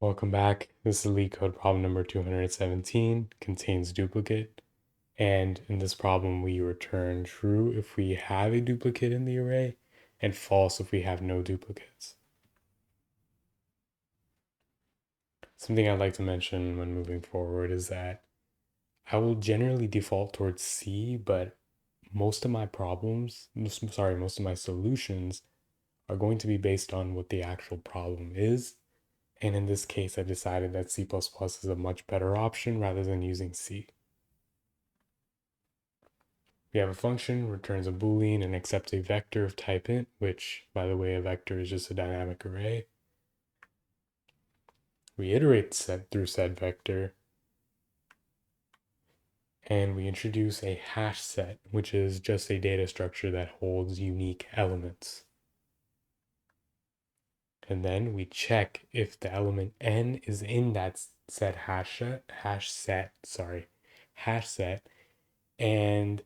Welcome back. This is Leetcode problem number 217, contains duplicate. And in this problem, we return true if we have a duplicate in the array and false if we have no duplicates. Something I'd like to mention when moving forward is that I will generally default towards C, but most of my solutions are going to be based on what the actual problem is. And in this case, I decided that C++ is a much better option rather than using C. We have a function, returns a boolean and accepts a vector of type int, which, by the way, a vector is just a dynamic array. We iterate through said vector, and we introduce a hash set, which is just a data structure that holds unique elements. And then we check if the element n is in that set hash set, and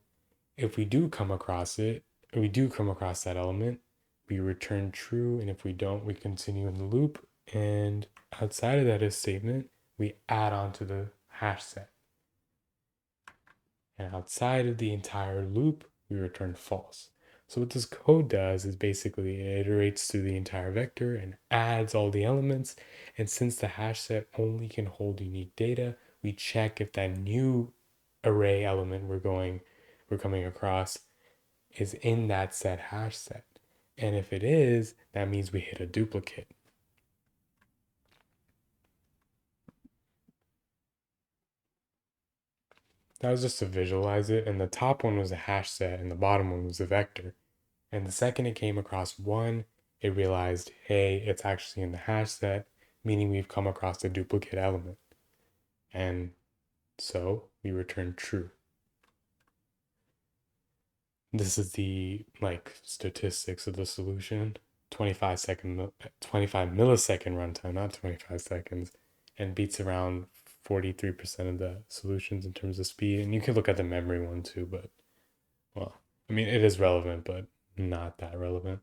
if we do come across it, or we do come across that element, we return true, and if we don't, we continue in the loop, and outside of that if statement, we add on to the hash set. And outside of the entire loop, we return false. So what this code does is basically it iterates through the entire vector and adds all the elements. And since the hash set only can hold unique data, we check if that new array element we're coming across is in that set hash set. And if it is, that means we hit a duplicate. That was just to visualize it, and the top one was a hash set and the bottom one was a vector. And the second it came across one, it realized, hey, it's actually in the hash set, meaning we've come across a duplicate element. And so we return true. This is the statistics of the solution. 25 millisecond runtime, not 25 seconds, and beats around 43% of the solutions in terms of speed. And you can look at the memory one too, but well, I mean, it is relevant, but not that relevant.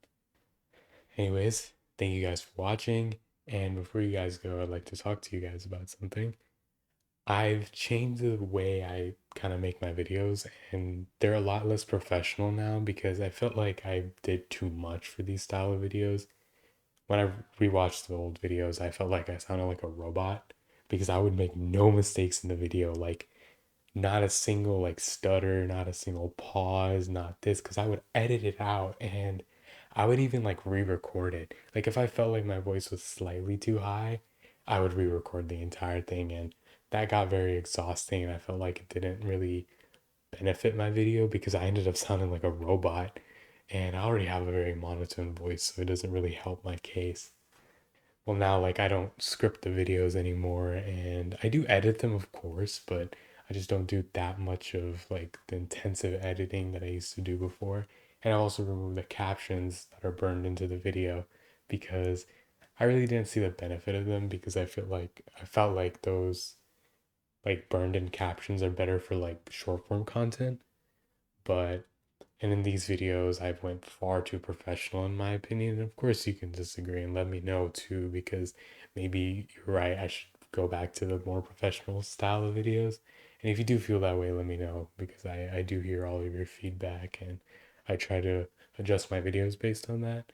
Anyways, thank you guys for watching. And before you guys go, I'd like to talk to you guys about something. I've changed the way I kind of make my videos, and they're a lot less professional now because I felt like I did too much for these style of videos. When I rewatched the old videos, I felt like I sounded like a robot because I would make no mistakes in the video, like not a single stutter, not a single pause, not this, because I would edit it out and I would even re-record it. Like if I felt like my voice was slightly too high, I would re-record the entire thing, and that got very exhausting and I felt like it didn't really benefit my video because I ended up sounding like a robot, and I already have a very monotone voice, so it doesn't really help my case. Well, now I don't script the videos anymore, and I do edit them, of course, but I just don't do that much of the intensive editing that I used to do before. And I also remove the captions that are burned into the video because I really didn't see the benefit of them, because I felt like those burned in captions are better for short form content. But and in these videos, I've went far too professional in my opinion. And of course, you can disagree and let me know too, because maybe you're right. I should go back to the more professional style of videos. And if you do feel that way, let me know, because I do hear all of your feedback and I try to adjust my videos based on that.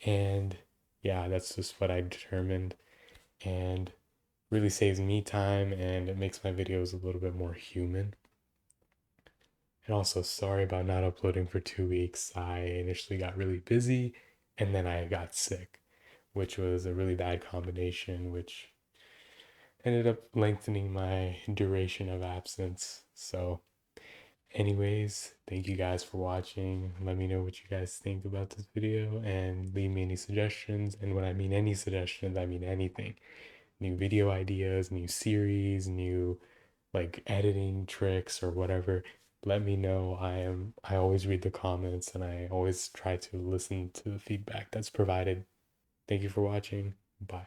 And yeah, that's just what I determined, and really saves me time and it makes my videos a little bit more human. And also, sorry about not uploading for 2 weeks. I initially got really busy and then I got sick, which was a really bad combination, which ended up lengthening my duration of absence. So, anyways, thank you guys for watching. Let me know what you guys think about this video and leave me any suggestions. And when I mean any suggestions, I mean anything. New video ideas, new series, new editing tricks or whatever. Let me know. I always read the comments and I always try to listen to the feedback that's provided. Thank you for watching. Bye.